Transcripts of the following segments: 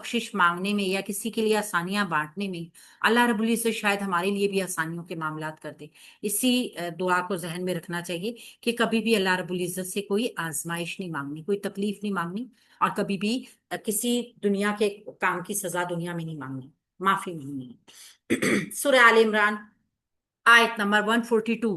बख्शिश मांगने में या किसी के लिए आसानियां बांटने में अल्लाह रब्बुल इज्जत शायद हमारे लिए भी आसानियों के मामलात कर दे। इसी दुआ को जहन में रखना चाहिए कि कभी भी अल्लाह रब्बुल इज्जत से कोई आजमाइश नहीं मांगनी, कोई तकलीफ नहीं मांगनी, और कभी भी किसी दुनिया के काम की सजा दुनिया में नहीं मांगनी, माफी मांगनी है। सूरह आल इमरान आयत नंबर 142।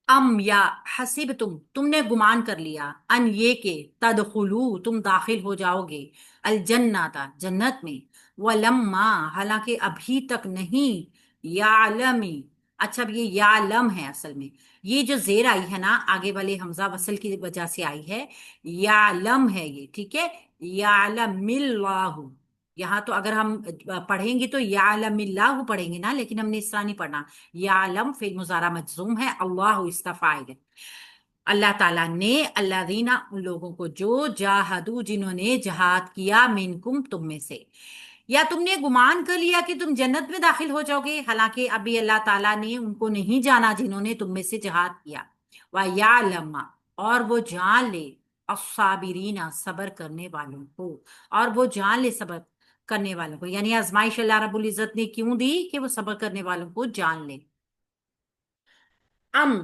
अम या हसीब तुमने गुमान कर लिया, अन ये के तदखुलू तुम दाखिल हो जाओगे, अल जन्नता जन्नत में, वलम्मा हालांकि अभी तक नहीं, यालमी। अच्छा, अब ये यालम है असल में, ये जो जेर आई है ना आगे वाले हमजा वसल की वजह से आई है, यालम है ये, ठीक है। यालमिल्लाहु, यहाँ तो अगर हम पढ़ेंगे तो यालमिल्लाहु पढ़ेंगे ना, लेकिन हमने इस तरह नहीं पढ़ना। यालम फिर मुजारा मजजूम है, अल्लाह इसका फाइल है। अल्लाह ताला ने, अल्लादीना उन लोगों को जो, जाहदू जिन्होंने जहाद किया, मिनकुम तुम में से, या तुमने गुमान कर लिया कि तुम जन्नत में दाखिल हो जाओगे, हालांकि अभी अल्लाह ताला ने उनको नहीं जाना जिन्होंने तुम में से जहाद किया। व यालमा, और वो जान ले, अस्साबिरीना सब्र करने वालों को, और वो जान ले सब्र करने वालों को, यानी आजमाइश अल्लाह रब्बुल इज्जत ने क्यों दी कि वो सब्र करने वालों को जान ले। अम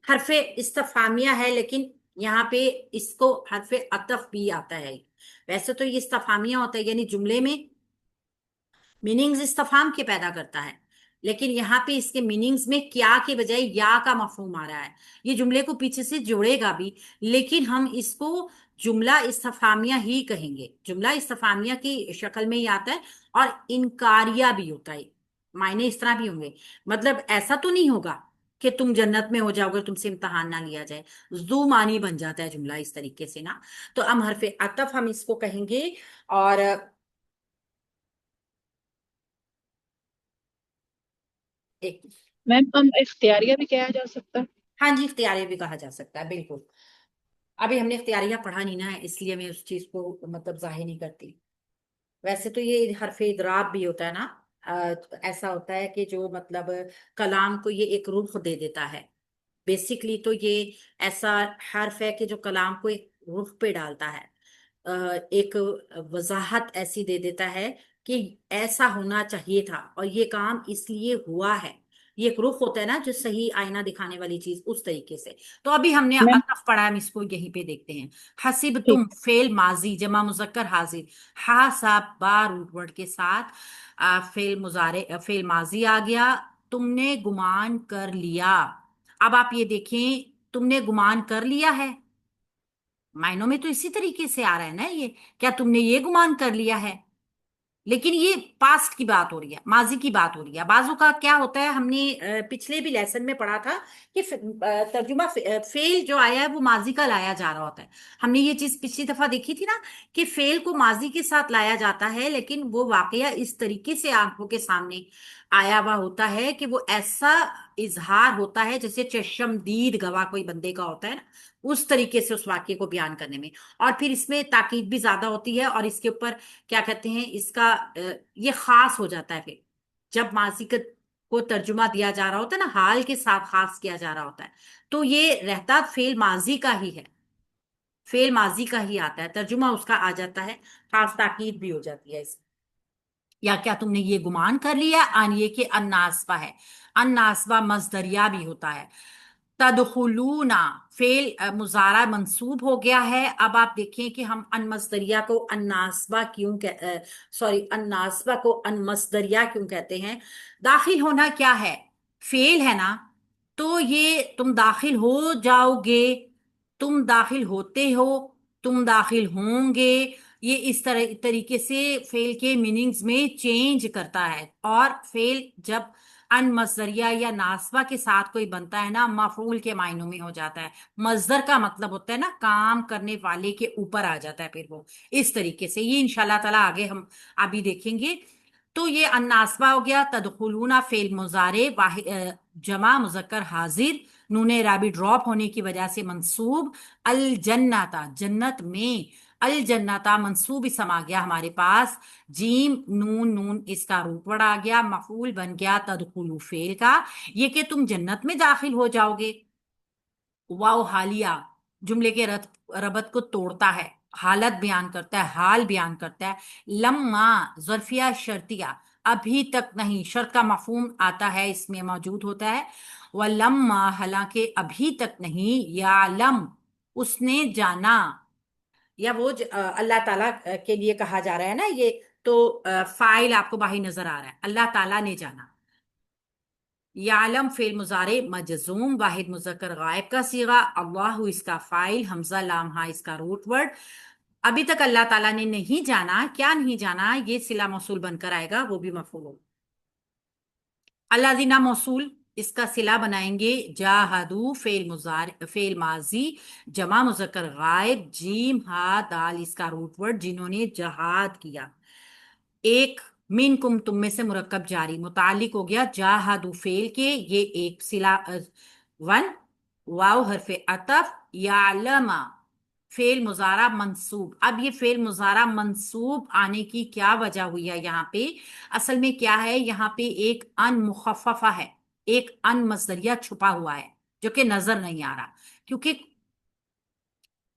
हरफे इस्तफामिया है, लेकिन यहाँ पे इसको हरफे अतफ भी आता है। वैसे तो ये इस्तफामिया होता है, यानी जुमले में मीनिंग्स इस्तफाम के पैदा करता है, लेकिन यहाँ पे इसके मीनिंग्स में क्या के बजाय या का मफहूम आ रहा है। ये जुमले को पीछे से जोड़ेगा भी, लेकिन हम इसको जुमला इस्तफामिया ही कहेंगे। जुमला इस्तफामिया की शक्ल में ही आता है, और इनकारिया भी होता है। मायने इस तरह भी होंगे, मतलब ऐसा तो नहीं होगा कि तुम जन्नत में हो जाओगे, तुमसे इम्तहान ना लिया जाए। जू मानी बन जाता है जुमला इस तरीके से ना। तो हम हरफे अतफ हम इसको कहेंगे। और एक, मैम हम इख्तियारिया भी कहा जा सकता है? हाँ जी, इख्तियारिया भी कहा जा सकता है, बिल्कुल। अभी हमने इख्तियारिया पढ़ा नहीं ना है, इसलिए मैं उस चीज को मतलब जाहिर नहीं करती। वैसे तो ये हरफे इदराब भी होता है ना। तो ऐसा होता है कि जो मतलब कलाम को ये एक रुख दे देता है। बेसिकली तो ये ऐसा हर्फ है कि जो कलाम को एक रुख पे डालता है, एक वजाहत ऐसी दे देता है कि ऐसा होना चाहिए था और ये काम इसलिए हुआ है। ये एक रुख होता है ना, जो सही आईना दिखाने वाली चीज, उस तरीके से। तो अभी हमने मैम अतफ पढ़ा है, हम इसको यहीं पे देखते हैं। हसीब ठीक। तुम फेल माजी जमा मुजक्कर हाजिर, हा साब बा रूट वर्ड के साथ फेल मुजारे फेल माजी आ गया। तुमने गुमान कर लिया। अब आप ये देखें, तुमने गुमान कर लिया है, मायनों में तो इसी तरीके से आ रहा है ना ये, क्या तुमने ये गुमान कर लिया है, लेकिन ये पास्ट की बात हो रही है, माजी की बात हो रही है। बाजू का क्या होता है, हमने पिछले भी लेसन में पढ़ा था कि तर्जुमा फेल जो आया है वो माजी का लाया जा रहा होता है। हमने ये चीज पिछली दफा देखी थी ना, कि फेल को माजी के साथ लाया जाता है, लेकिन वो वाकया इस तरीके से आंखों के सामने आया हुआ होता है कि वो ऐसा इजहार होता है जैसे चशमदीद गवाह कोई बंदे का होता है ना, उस तरीके से उस वाक्य को बयान करने में। और फिर इसमें ताकीद भी ज्यादा होती है, और इसके ऊपर क्या कहते हैं, इसका ये खास हो जाता है फिर, जब माजी को तर्जुमा दिया जा रहा होता है ना, हाल के साथ खास किया जा रहा होता है, तो ये रहता फेल माजी का ही है, फेल माजी का ही आता है, तर्जुमा उसका आ जाता है, खास ताकीद भी हो जाती है इसमें। या क्या तुमने ये गुमान कर लिया, आन ये कि अन्नासबा है, अन्नासबा मजदरिया भी होता है। तदखुलूना फेल मुजारा मंसूब हो गया है। अब आप देखें कि हम अनमस्दरिया को अन्नासबा क्यों सॉरी, अन्नासबा को अनमस्दरिया क्यों कहते हैं। दाखिल होना क्या है, फेल है ना, तो ये तुम दाखिल हो जाओगे, तुम दाखिल होते हो, तुम दाखिल होंगे, ये इस तरह तरीके से फेल के मीनिंग्स में चेंज करता है। और फेल जब अन मजदरिया या नासबा के साथ कोई बनता है ना, मफूल के मायनों में हो जाता है। मजदर का मतलब होता है ना, काम करने वाले के ऊपर आ जाता है, फिर वो इस तरीके से, ये इंशाल्लाह ताला आगे हम अभी देखेंगे। तो ये अन्नासबा हो गया। तदखुलूना फेल मुजारे जमा मुजक्कर हाजिर, नूने राबी ड्रॉप होने की वजह से मंसूब। अल जन्नता जन्नत में, अल जन्नता मंसूब इसम आ गया हमारे पास। जीम नून नून इसका रूपवर्ड आ गया, मफूल बन गया तदखुलू फेल का, ये कि तुम जन्नत में दाखिल हो जाओगे। वाओ हालिया जुमले के रबत को तोड़ता है। हालत बयान करता है, हाल बयान करता है। लम्मा ज़र्फिया शर्तिया, अभी तक नहीं, शर्त का मफहूम आता है इसमें मौजूद होता है। व लम्मा हालांकि अभी तक नहीं, यालम उसने जाना, या वो अल्लाह ताला के लिए कहा जा रहा है ना ये। तो फाइल आपको बाही नजर आ रहा है, अल्लाह ताला ने जाना। यालम फेल मुजारे मजजूम, वाहिद मुजक्कर गायब का सीगा, अल्लाह इसका फाइल, हमजा लाम हा इसका रूट वर्ड। अभी तक अल्लाह ताला ने नहीं जाना, क्या नहीं जाना, ये सिला मौसूल बनकर आएगा, वो भी मफूल हो। अल्लादीना मौसूल, इसका सिला बनाएंगे जाहदू फेल मुजार फेल माजी, जमा मुजक्कर गायब, जीम हा दाल इसका रूट वर्ड, जिन्होंने जहाद किया। एक मिन कुम तुम में से मुरक्कब जारी मुतालिक हो गया जाहादू फेल के, ये एक सिला वन। वाव हरफे अतफ, यालमा फेल मुजारा मंसूब। अब ये फेल मुजारा मंसूब आने की क्या वजह हुई है यहाँ पे? असल में क्या है, यहाँ पे एक अन मुखफफा है, एक अन मसदरिया छुपा हुआ है जो कि नजर नहीं आ रहा, क्योंकि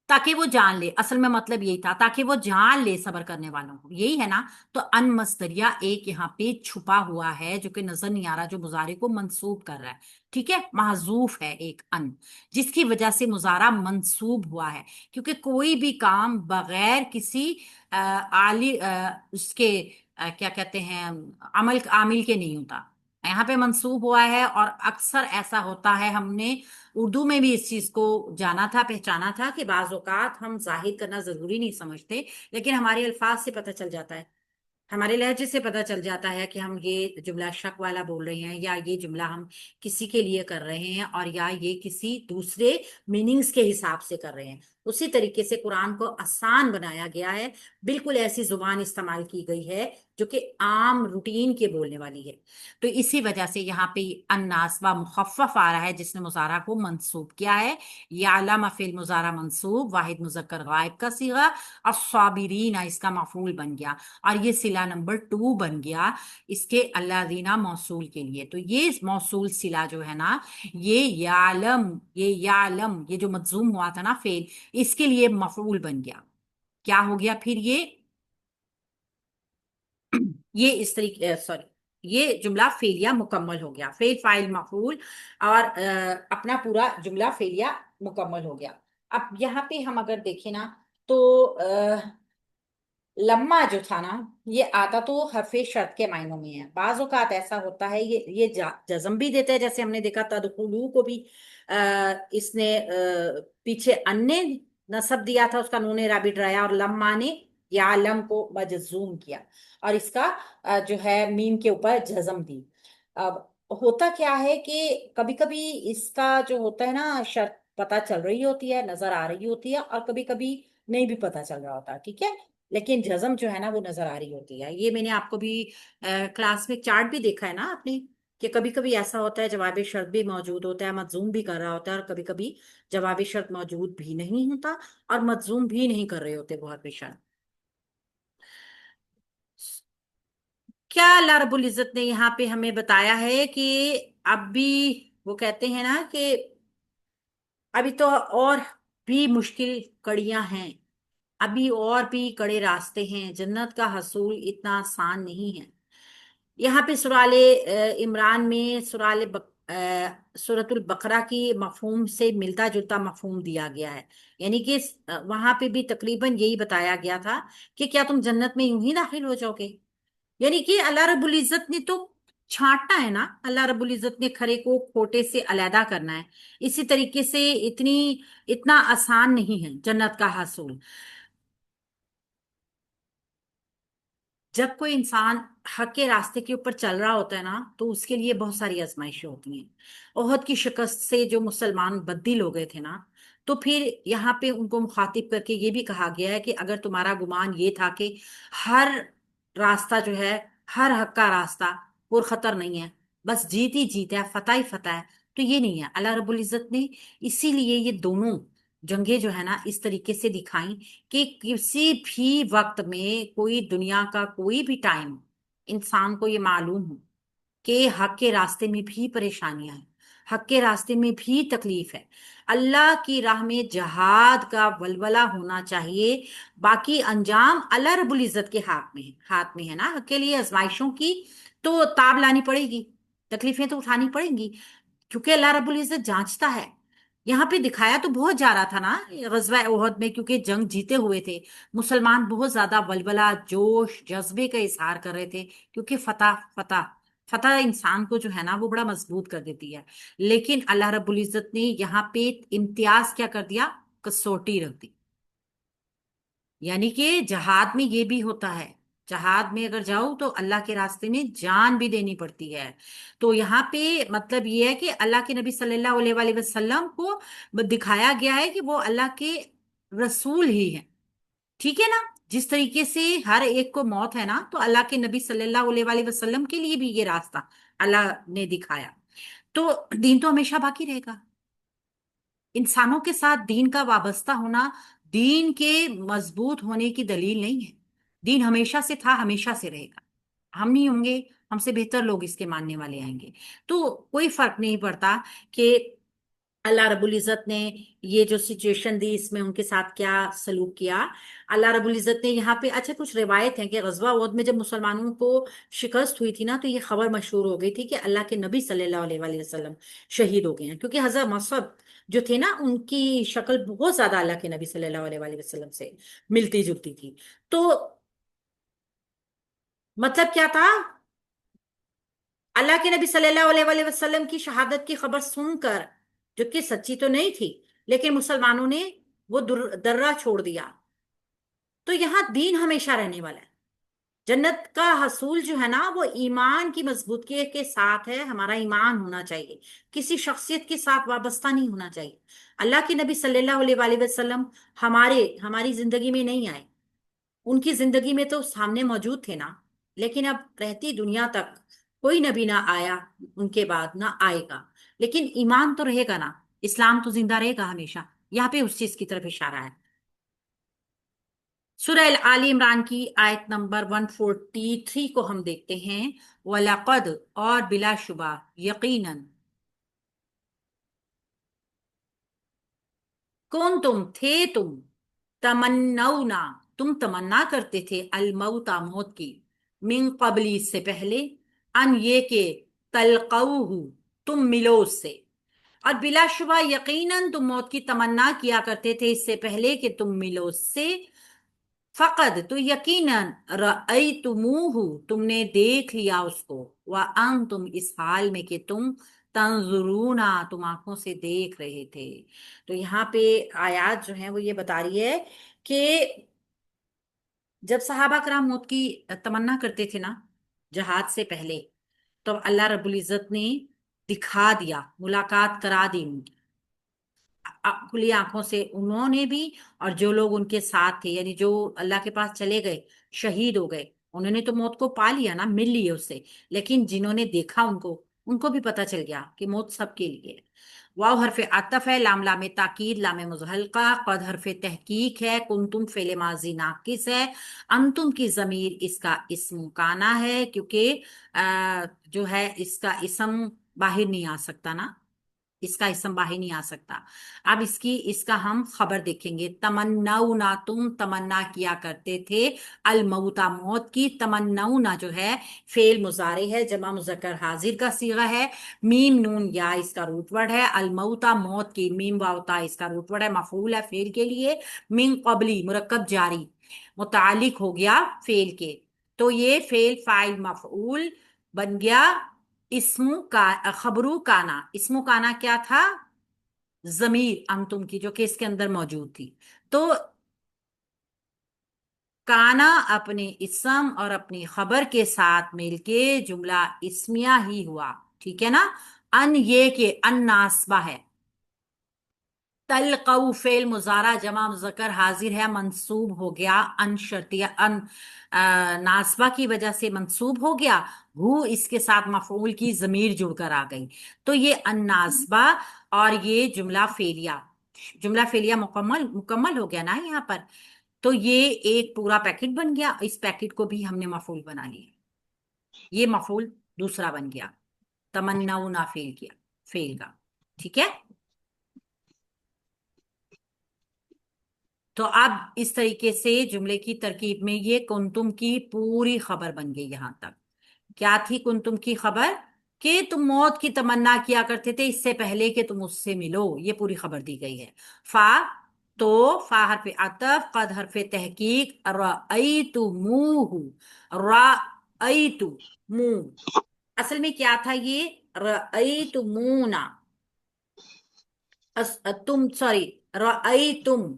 ताकि वो जान ले, असल में मतलब यही था, ताकि वो जान ले सबर करने वालों को, यही है ना। तो अन मस्दरिया एक यहाँ पे छुपा हुआ है जो कि नजर नहीं आ रहा, जो मुजारे को मंसूब कर रहा है। ठीक है, महजूफ है एक अन, जिसकी वजह से मुजारा मंसूब हुआ है। क्योंकि कोई भी काम बगैर किसी आली उसके क्या कहते हैं, अमल आमिल के नहीं होता। यहाँ पे मंसूब हुआ है, और अक्सर ऐसा होता है, हमने उर्दू में भी इस चीज को जाना था, पहचाना था, कि बाज औकात हम जाहिर करना जरूरी नहीं समझते, लेकिन हमारे अल्फाज से पता चल जाता है, हमारे लहजे से पता चल जाता है कि हम ये जुमला शक वाला बोल रहे हैं, या ये जुमला हम किसी के लिए कर रहे हैं, और या ये किसी दूसरे मीनिंग्स के हिसाब से कर रहे हैं। उसी तरीके से कुरान को आसान बनाया गया है, बिल्कुल ऐसी जुबान इस्तेमाल की गई है जो कि आम रूटीन के बोलने वाली है। तो इसी वजह से यहाँ पे अन्नासबा मुखफ़फ़ आ रहा है, जिसने मुजारा को मंसूब किया है। यालम फिल मुजारा मंसूब, वाहिद मुजक्कर गायब का सीगा, अस्साबिरीन इसका मफूल बन गया, और ये सिला नंबर 2 बन गया इसके अल्लादीना मौसूल के लिए। तो ये मौसूल सिला जो है ना, ये जो मजूम हुआ था ना फेल, इसके लिए मफूल बन गया। क्या हो गया फिर ये इस तरीके, सॉरी, ये जुमला फेलिया मुकम्मल हो गया, फेल फाइल मफूल, और अपना पूरा जुमला फेलिया मुकम्मल हो गया। अब यहाँ पे हम अगर देखें ना, तो लम्मा जो था ना, ये आता तो हरफे शर्त के मायनों में है। बाज औकात ऐसा होता है, ये जज्म भी देते हैं, जैसे हमने देखा तदखुलू को भी इसने पीछे अन्य नसब दिया था, उसका नून राबी डराया, और लम्मा ने या लम को मजजूम किया, और इसका जो है मीम के ऊपर जज्म दी। अब होता क्या है कि कभी कभी इसका जो होता है ना, शर्त पता चल रही होती है, नजर आ रही होती है, और कभी कभी नहीं भी पता चल रहा होता, ठीक है, लेकिन जज्म जो है ना वो नजर आ रही होती है। ये मैंने आपको भी क्लास में चार्ट भी देखा है ना आपने, कि कभी कभी ऐसा होता है जवाब शर्त भी मौजूद होता है, मजूम भी कर रहा होता है, और कभी कभी जवाब शर्त मौजूद भी नहीं होता, और मजूम भी नहीं कर रहे होते बहुत बेशर्त। क्या अल्लाह रब्बुल इज्जत ने यहाँ पे हमें बताया है कि अब भी, वो कहते हैं ना कि अभी तो और भी मुश्किल कड़ियां हैं, अभी और भी कड़े रास्ते हैं, जन्नत का हसूल इतना आसान नहीं है। यहाँ पे सुराले इमरान में सूरतुल बकरा की मफहूम से मिलता जुलता मफहूम दिया गया है। यानी कि वहां पे भी तकरीबन यही बताया गया था कि क्या तुम जन्नत में यूं ही दाखिल हो जाओगे। यानी कि अल्लाह रब्बुल इज्जत ने तो छांटना है ना, अल्लाह रब्बुल इज्जत ने खरे को खोटे से अलहदा करना है। इसी तरीके से इतना आसान नहीं है जन्नत का हासिल। जब कोई इंसान हक के रास्ते के ऊपर चल रहा होता है ना, तो उसके लिए बहुत सारी आजमाइशें होती हैं। ओहद की शिकस्त से जो मुसलमान बद्दिल हो गए थे ना, तो फिर यहाँ पे उनको मुखातिब करके ये भी कहा गया है कि अगर तुम्हारा गुमान ये था कि हर रास्ता जो है, हर हक का रास्ता पुरखतर नहीं है, बस जीत ही जीत है, फतह ही फतह है, तो ये नहीं है। अल्लाह रब्बुल इज्जत ने इसीलिए ये दोनों जंगें जो है ना इस तरीके से दिखाई कि किसी भी वक्त में, कोई दुनिया का कोई भी टाइम, इंसान को ये मालूम हो कि हक के रास्ते में भी परेशानियां हैं, حق کے راستے میں بھی تکلیف ہے. اللہ کی راہ میں جہاد کا ولولہ ہونا چاہیے. باقی انجام اللہ رب العزت کے ہاتھ میں ہے نا. حق کے لیے آزمائشوں کی تو تاب لانی پڑے گی، تکلیفیں تو اٹھانی پڑیں گی، کیونکہ اللہ رب العزت جانچتا ہے. یہاں پہ دکھایا تو بہت جا رہا تھا نا غزوہ احد میں، کیونکہ جنگ جیتے ہوئے تھے مسلمان، بہت زیادہ ولولہ جوش جذبے کا اظہار کر رہے تھے، کیونکہ فتح انسان کو جو ہے نا وہ بڑا مضبوط کر دیتی ہے. لیکن اللہ رب العزت نے یہاں پہ امتیاز کیا کر دیا، کسوٹی رکھ دی. یعنی کہ جہاد میں یہ بھی ہوتا ہے، جہاد میں اگر جاؤ تو اللہ کے راستے میں جان بھی دینی پڑتی ہے. تو یہاں پہ مطلب یہ ہے کہ اللہ کے نبی صلی اللہ علیہ وآلہ وسلم کو دکھایا گیا ہے کہ وہ اللہ کے رسول ہی ہیں. ٹھیک ہے نا. جس طریقے سے ہر ایک کو موت ہے نا، تو اللہ کے نبی صلی اللہ علیہ وآلہ وسلم کے لیے بھی یہ راستہ اللہ نے دکھایا. تو دین تو ہمیشہ باقی رہے گا. انسانوں کے ساتھ دین کا وابستہ ہونا دین کے مضبوط ہونے کی دلیل نہیں ہے. دین ہمیشہ سے تھا، ہمیشہ سے رہے گا. ہم نہیں ہوں گے، ہم سے بہتر لوگ اس کے ماننے والے آئیں گے. تو کوئی فرق نہیں پڑتا کہ اللہ رب العزت نے یہ جو سچویشن دی اس میں ان کے ساتھ کیا سلوک کیا. اللہ رب العزت نے یہاں پہ اچھا کچھ روایت ہیں کہ غزوہ احد میں جب مسلمانوں کو شکست ہوئی تھی نا، تو یہ خبر مشہور ہو گئی تھی کہ اللہ کے نبی صلی اللہ علیہ وآلہ وسلم شہید ہو گئے ہیں. کیونکہ حضرت مصعب جو تھے نا، ان کی شکل بہت زیادہ اللہ کے نبی صلی اللہ علیہ وآلہ وسلم سے ملتی جلتی تھی. تو مطلب کیا تھا، اللہ کے نبی صلی اللہ علیہ وآلہ وسلم کی شہادت کی خبر سن کر، جو کہ سچی تو نہیں تھی، لیکن مسلمانوں نے وہ درہ چھوڑ دیا. تو یہاں دین ہمیشہ رہنے والا ہے. جنت کا حصول جو ہے نا وہ ایمان کی مضبوطی کے ساتھ ہے. ہمارا ایمان ہونا چاہیے، کسی شخصیت کے ساتھ وابستہ نہیں ہونا چاہیے. اللہ کے نبی صلی اللہ علیہ وآلہ وسلم ہماری زندگی میں نہیں آئے. ان کی زندگی میں تو سامنے موجود تھے نا، لیکن اب رہتی دنیا تک کوئی نبی نہ آیا، ان کے بعد نہ آئے گا. لیکن ایمان تو رہے گا نا، اسلام تو زندہ رہے گا ہمیشہ. یہاں پہ اس چیز کی طرف اشارہ ہے. سورہ آل عمران کی آیت نمبر 143 کو ہم دیکھتے ہیں. وَلَقَدْ، اور بلا شبہ، یقیناً، کون تم تھے تم، تمنونا، تم تمنا کرتے تھے، الموت، موت کی، من قبلی، اس سے پہلے، ان یہ کہ تلقوہ، تم ملو اس سے. اور بلا شبہ یقیناً تم موت کی تمنا کیا کرتے تھے اس سے پہلے کہ تم ملو اس سے. فقد، تو یقیناً، رأیتموہ، تم نے دیکھ لیا اس کو، وانتم، اس حال میں کہ تم تنظرون، تم آنکھوں سے دیکھ رہے تھے. تو یہاں پہ آیات جو ہیں وہ یہ بتا رہی ہے کہ جب صحابہ کرام موت کی تمنا کرتے تھے نا جہاد سے پہلے، تو اللہ رب العزت نے دکھا دیا، ملاقات کرا دی ان کی کھلی آنکھوں سے، انہوں نے بھی اور جو لوگ ان کے ساتھ تھے، یعنی جو اللہ کے پاس چلے گئے، شہید ہو گئے، انہوں نے تو موت کو پا لیا نا، مل لیے اس سے. لیکن جنہوں نے دیکھا ان کو بھی پتا چل گیا کہ موت سب کے لیے ہے. واو حرف عطف ہے، لام لام تاکید، لام مزحلقہ، قد حرف تحقیق ہے، کنتم فعل ماضی ناقص ہے، انتم کی ضمیر اس کا اسم کانا ہے، کیونکہ جو ہے اس کا اسم باہر نہیں آ سکتا نا، اس کا اسم باہر نہیں آ سکتا. اب اس کا ہم خبر دیکھیں گے. تمنونا، تم تمنا کیا کرتے تھے، الموتا، موت کی. تمنونا جو ہے فعل مضارع ہے، جمع مذکر حاضر کا صیغہ ہے. میم نون یا اس کا روٹ ورڈ ہے. الموتا، موت کی، میم واو تا اس کا روٹ ورڈ ہے، مفعول ہے فعل کے لیے. من قبلی، مرکب جاری، متعلق ہو گیا فعل کے، تو یہ فعل فاعل مفعول بن گیا. اسمو کا خبرو کانا، اسمو کانا کیا تھا، ضمیر انتم کی، جو کہ اس کے اندر موجود تھی. تو کانا اپنے اسم اور اپنی خبر کے ساتھ مل کے جملہ اسمیہ ہی ہوا. ٹھیک ہے نا. ان یہ کہ ان ناسبہ ہے. تلقو فعل مضارع جمع مذکر حاضر ہے، منصوب ہو گیا، ان شرطیہ، ان ناسبہ کی وجہ سے منصوب ہو گیا. ہو اس کے ساتھ مفعول کی ضمیر جڑ کر آ گئی، تو یہ ان ناسبہ اور یہ جملہ فعلیہ مکمل ہو گیا نا یہاں پر. تو یہ ایک پورا پیکٹ بن گیا، اس پیکٹ کو بھی ہم نے مفعول بنا لیا. یہ مفعول دوسرا بن گیا، تمنونا فعل کیا، फेल का। ठीक है। तो अब इस तरीके से जुमले की तरकीब में ये कुंतुम की पूरी खबर बन गई यहां तक। क्या थी कुंतुम की खबर? कि तुम मौत की तमन्ना किया करते थे इससे पहले कि तुम उससे मिलो, ये पूरी खबर दी गई है। फा, तो फा हरफे अतफ, कद हरफे तहकीक, रअयतु मुहु, रअयतु मुंह। असल में क्या था ये? रअयतु मुना, तुम सॉरी, रअयतुम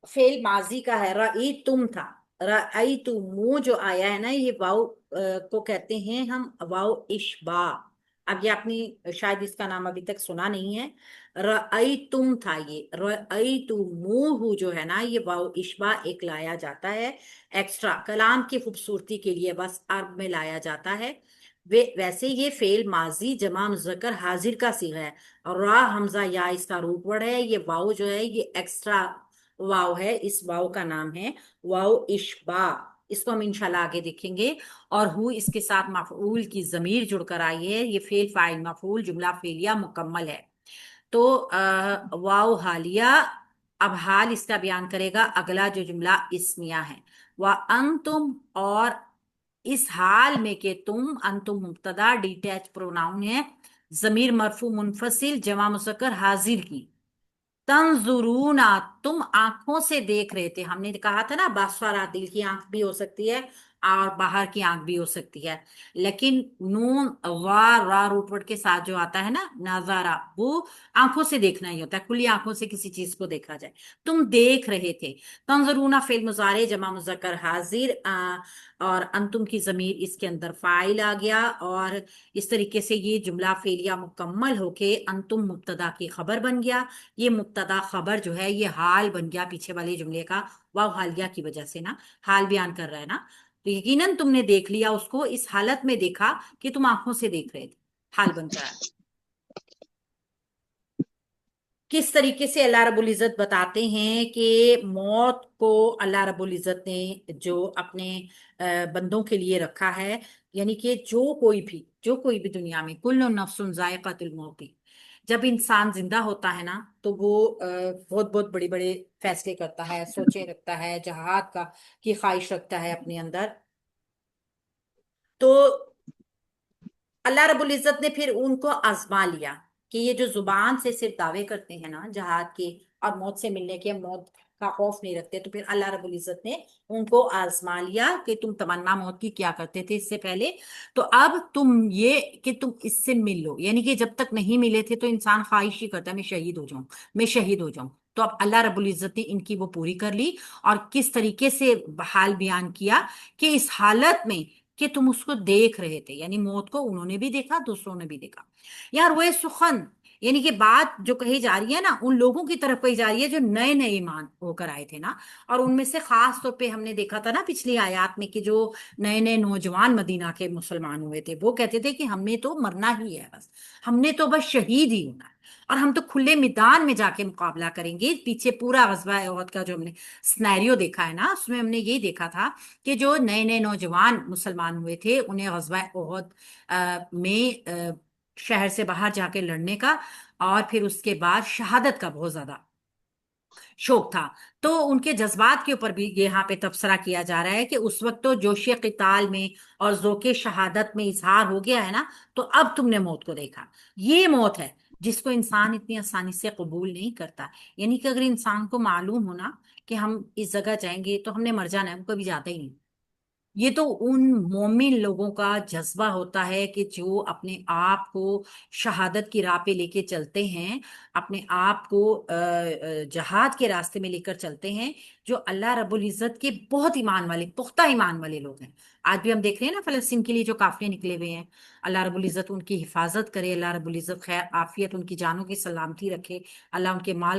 फेल माजी का है, रई तुम था। रई तुम जो आया है ना, ये वाव को कहते हैं हम वाव इशबा। अब ये आपने शायद इसका नाम अभी तक सुना नहीं है। रई तुम था ये, रई तुम जो है ना, ये वाव इशबा एक लाया जाता है एक्स्ट्रा कलाम की खूबसूरती के लिए, बस अर्ब में लाया जाता है। वे वैसे ये फेल माजी जमा मुज़क्कर हाजिर का सीगा है, और रा हमजा या इसका रूप वर्ड है। ये वाव जो है ये एक्स्ट्रा वाव है, इस वाव का नाम है वाव इशबा। इसको हम इंशाल्लाह आगे देखेंगे। और हु इसके साथ मफऊल की जमीर जुड़कर आई है, ये फेल फाइल मफऊल जुमला फेलिया मुकम्मल है। तो वाव हालिया, अब हाल इसका बयान करेगा अगला जो जुमला इस्मिया है। वह अंतुम, और इस हाल में के तुम, अंतुम मुब्तदा डिटैच प्रोनाउन है, जमीर मरफू मुनफसिल जमा मुज़क्कर हाजिर की। तंजुरूना, तुम आंखों से देख रहे थे। हमने कहा था ना बासवारा दिल की आंख भी हो सकती है और बाहर की आंख भी हो सकती है, लेकिन नून वा रा रूट वर्ड के साथ जो आता है ना नजारा, वो आंखों से देखना ही होता है, खुली आंखों से किसी चीज को देखा जाए। तुम देख रहे थे। तंजरूना फेल मुजारे जमा मुजक्कर हाजिर, और अंतुम की जमीर इसके अंदर फाइल आ गया, और इस तरीके से ये जुमला फेलिया मुकम्मल होके अंतुम मुब्तदा की खबर बन गया। ये मुब्तदा खबर जो है ये हाल बन गया पीछे वाले जुमले का, वाव हालिया की वजह से ना, हाल बयान कर रहा है ना। तो यकीनन तुमने देख लिया उसको, इस हालत में देखा कि तुम आंखों से देख रहे थे, हाल बनकर आया। किस तरीके से अल्लाह रब्बुल इज़्ज़त बताते हैं कि मौत को अल्लाह रब्बुल इज़्ज़त ने जो अपने बंदों के लिए रखा है, यानी कि जो कोई भी दुनिया में, कुल्लु नफ्सुन जायक़ातुल मौत, जब इंसान जिंदा होता है ना तो वो बहुत बहुत बड़े बड़े फैसले करता है, सोचे रखता है, जहाद का की ख्वाहिश रखता है अपने अंदर। तो अल्लाह रब्बुल इज्जत ने फिर उनको आजमा लिया कि ये जो जुबान से सिर्फ दावे करते हैं ना जहाद के और मौत से मिलने के, मौत का खौफ नहीं रखते, तो फिर अल्लाह रब्बुल इज्जत ने उनको आजमा लिया कि तुम तमन्ना मौत की क्या करते थे इससे पहले। तो अब तुम ये कि तुम इससे मिल लो, यानी कि जब तक नहीं मिले थे तो इंसान ख्वाहिश ही करता है मैं शहीद हो जाऊं, मैं शहीद हो जाऊं। तो अब अल्लाह रब्बुल इज्जत ने इनकी वो पूरी कर ली। और किस तरीके से हाल बयान किया कि इस हालत में कि तुम उसको देख रहे थे, यानी मौत को उन्होंने भी देखा, दूसरों ने भी देखा। यार वो सुखन, यानी कि बात जो कही जा रही है ना उन लोगों की तरफ कही जा रही है जो नए नए ईमान होकर आए थे ना। और उनमें से खास तौर पे हमने देखा था ना पिछली आयत में कि जो नए नए नौजवान मदीना के मुसलमान हुए थे वो कहते थे कि हमें तो मरना ही है, बस हमने तो बस शहीद ही होना है, और हम तो खुले मैदान में जाके मुकाबला करेंगे। पीछे पूरा गज़वा उहद का जो हमने स्नैरियो देखा है ना, उसमें हमने ये देखा था कि जो नए नए नौजवान मुसलमान हुए थे उन्हें ग़ज़वा उहद में शहर से बाहर जाके लड़ने का और फिर उसके बाद शहादत का बहुत ज्यादा शौक था। तो उनके जज्बात के ऊपर भी यहाँ पे तबसरा किया जा रहा है कि उस वक्त तो जोश क़िताल में और ज़ोक़े शहादत में इजहार हो गया है ना, तो अब तुमने मौत को देखा। ये मौत है जिसको इंसान इतनी आसानी से कबूल नहीं करता। यानी कि अगर इंसान को मालूम होना कि हम इस जगह जाएंगे तो हमने मर जाना है, वो कभी जाता ही नहीं। ये तो उन मोमिन लोगों का जज्बा होता है कि जो अपने आप को शहादत की राह पे लेके चलते हैं, अपने आप को जहाद के रास्ते में लेकर चलते हैं, जो अल्लाह रब्बुल इज़्ज़त के बहुत ईमान वाले, पुख्ता ईमान वाले लोग हैं। आज भी हम देख रहे हैं ना फलस्तीन के लिए जो काफिले निकले हुए हैं। अल्लाह रब्बुल इज़्ज़त उनकी हिफाजत करे, अल्लाह रब्बुल इज़्ज़त खैर आफियत उनकी जानों की सलामती रखे, अल्लाह उनके माल